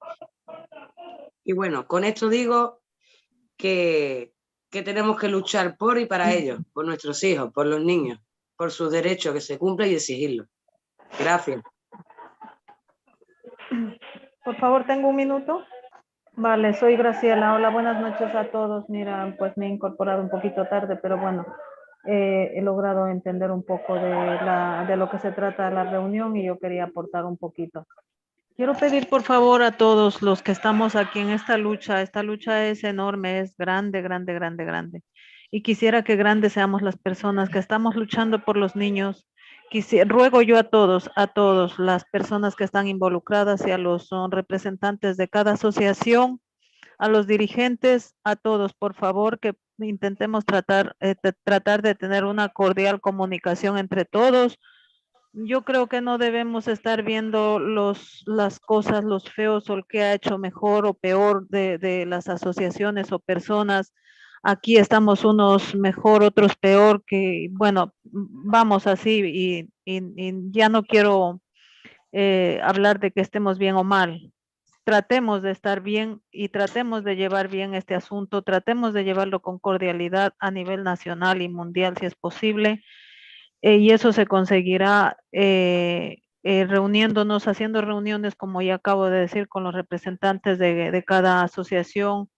Y bueno, con esto digo que tenemos que luchar por y para ellos, por nuestros hijos, por los niños, por sus derechos, que se cumplan y exigirlos. Gracias. Por favor, tengo un minuto. Vale, soy Graciela. Hola, buenas noches a todos. Mira, pues me he incorporado un poquito tarde, pero bueno, he logrado entender un poco de lo que se trata la reunión y yo quería aportar un poquito. Quiero pedir por favor a todos los que estamos aquí en esta lucha es enorme, es grande, grande, grande, grande. Y quisiera que grandes seamos las personas que estamos luchando por los niños. Ruego yo a todos, las personas que están involucradas y a los representantes de cada asociación, a los dirigentes, a todos, por favor, que intentemos tratar de tener una cordial comunicación entre todos. Yo creo que no debemos estar viendo las cosas, los feos o el que ha hecho mejor o peor de las asociaciones o personas. Aquí estamos unos mejor, otros peor, que bueno, vamos así y ya no quiero hablar de que estemos bien o mal. Tratemos de estar bien y tratemos de llevar bien este asunto, tratemos de llevarlo con cordialidad a nivel nacional y mundial si es posible. Y eso se conseguirá reuniéndonos, haciendo reuniones, como ya acabo de decir, con los representantes de cada asociación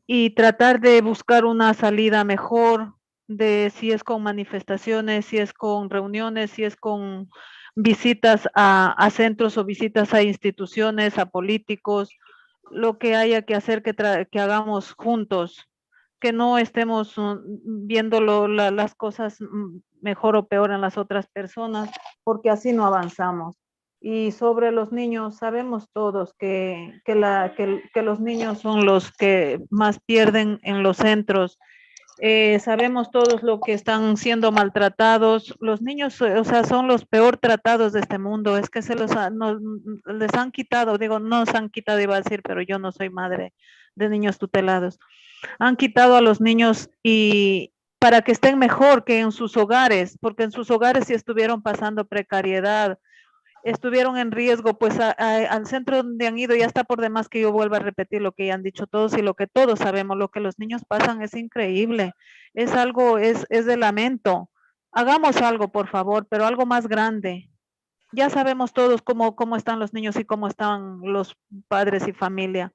y tratar de buscar una salida mejor, de si es con manifestaciones, si es con reuniones, si es con visitas a centros o visitas a instituciones, a políticos, lo que haya que hacer que hagamos juntos, que no estemos viendo las cosas mejor o peor en las otras personas, porque así no avanzamos. Y sobre los niños, sabemos todos que los niños son los que más pierden en los centros. Sabemos todos lo que están siendo maltratados. Los niños, o sea, son los peor tratados de este mundo. Es que les han quitado, digo, no se han quitado, iba a decir, pero yo no soy madre de niños tutelados. Han quitado a los niños y para que estén mejor que en sus hogares, porque en sus hogares sí estuvieron pasando precariedad, estuvieron en riesgo, pues al centro donde han ido, ya está por demás que yo vuelva a repetir lo que ya han dicho todos y lo que todos sabemos, lo que los niños pasan es increíble, es algo, es de lamento. Hagamos algo, por favor, pero algo más grande. Ya sabemos todos cómo están los niños y cómo están los padres y familia.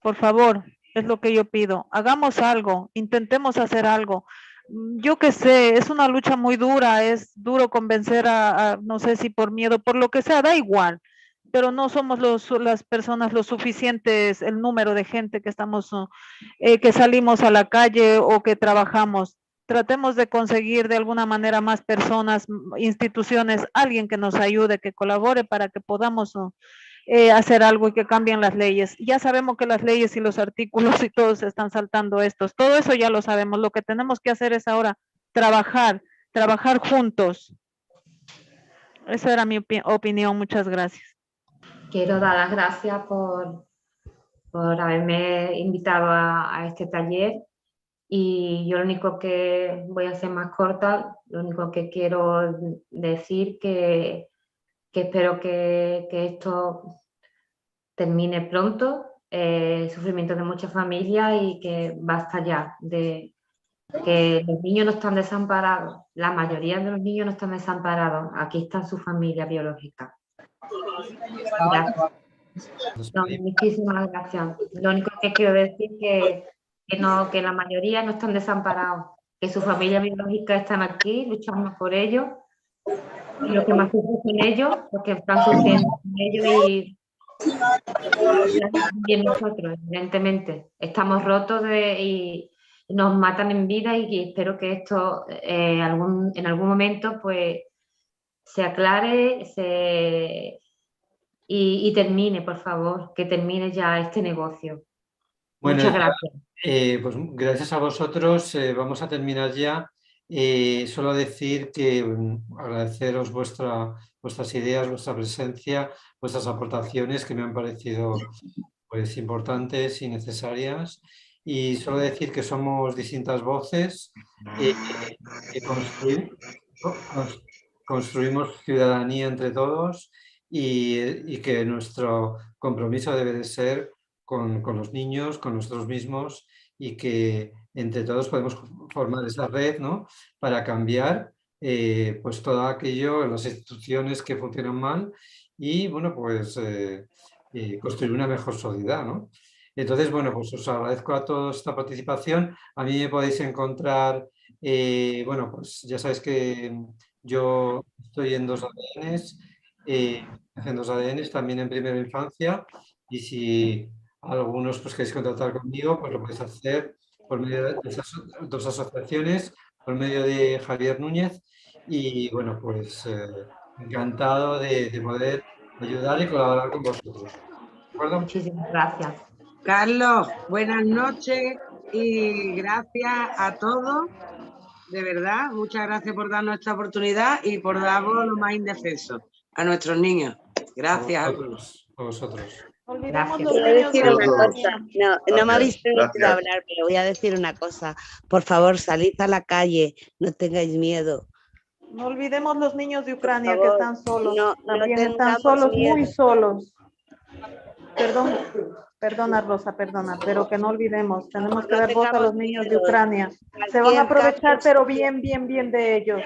Por favor, es lo que yo pido. Hagamos algo, intentemos hacer algo. Yo qué sé, es una lucha muy dura, es duro convencer no sé si por miedo, por lo que sea, da igual, pero no somos las personas lo suficientes, el número de gente que estamos, que salimos a la calle o que trabajamos. Tratemos de conseguir de alguna manera más personas, instituciones, alguien que nos ayude, que colabore para que podamos hacer algo y que cambien las leyes. Ya sabemos que las leyes y los artículos y todos están saltando estos. Todo eso ya lo sabemos. Lo que tenemos que hacer es ahora trabajar juntos. Esa era mi opinión. Muchas gracias. Quiero dar las gracias por haberme invitado a este taller y yo lo único que voy a hacer más corta, lo único que quiero decir que espero que esto termine pronto, el sufrimiento de muchas familias y que basta ya de que los niños no están desamparados, la mayoría de los niños no están desamparados, aquí está su familia biológica. Gracias. No, muchísimas gracias. Lo único que quiero decir que la mayoría no están desamparados, que su familia biológica están aquí luchando por ellos, y lo que más sufren son ellos, porque están sufriendo con ellos y también nosotros, evidentemente. Estamos rotos y nos matan en vida y espero que esto en algún momento pues se aclare y termine, por favor, que termine ya este negocio. Bueno, Muchas gracias. pues gracias a vosotros. Vamos a terminar ya. Solo decir que agradeceros vuestras ideas, vuestra presencia, vuestras aportaciones que me han parecido pues, importantes y necesarias. Y solo decir que somos distintas voces que construimos ciudadanía entre todos y que nuestro compromiso debe de ser con los niños, con nosotros mismos y que entre todos podemos formar esa red, ¿no? Para cambiar pues todo aquello en las instituciones que funcionan mal y bueno, pues construir una mejor sociedad, ¿no? Entonces, bueno, pues os agradezco a todos esta participación. A mí me podéis encontrar, bueno, pues ya sabéis que yo estoy en 2 ADNs, en 2 ADNs, también en primera infancia, y si algunos pues queréis contactar conmigo, pues lo podéis hacer por medio de esas 2 asociaciones, por medio de Javier Núñez, y bueno, pues encantado de poder ayudar y colaborar con vosotros. ¿De acuerdo? Muchísimas gracias. Carlos, buenas noches y gracias a todos, de verdad, muchas gracias por darnos esta oportunidad y por darnos lo más indefenso a nuestros niños. Gracias. A vosotros. Olvidemos Gracias. los Voy a niños de decir una Gracias. cosa, Ucrania. no me habéis Gracias, permitido gracias. hablar, pero voy a decir una cosa. Por favor, salid a la calle, no tengáis miedo. No olvidemos los niños de Ucrania que favor, están solos. no También están tengamos solos, muy miedo. solos. Perdona Rosa, perdona, pero que no olvidemos, tenemos que No dar voz a tengamos los niños de miedo. Ucrania. Se van a Cualquier aprovechar, cambio pero bien, bien, bien de ellos.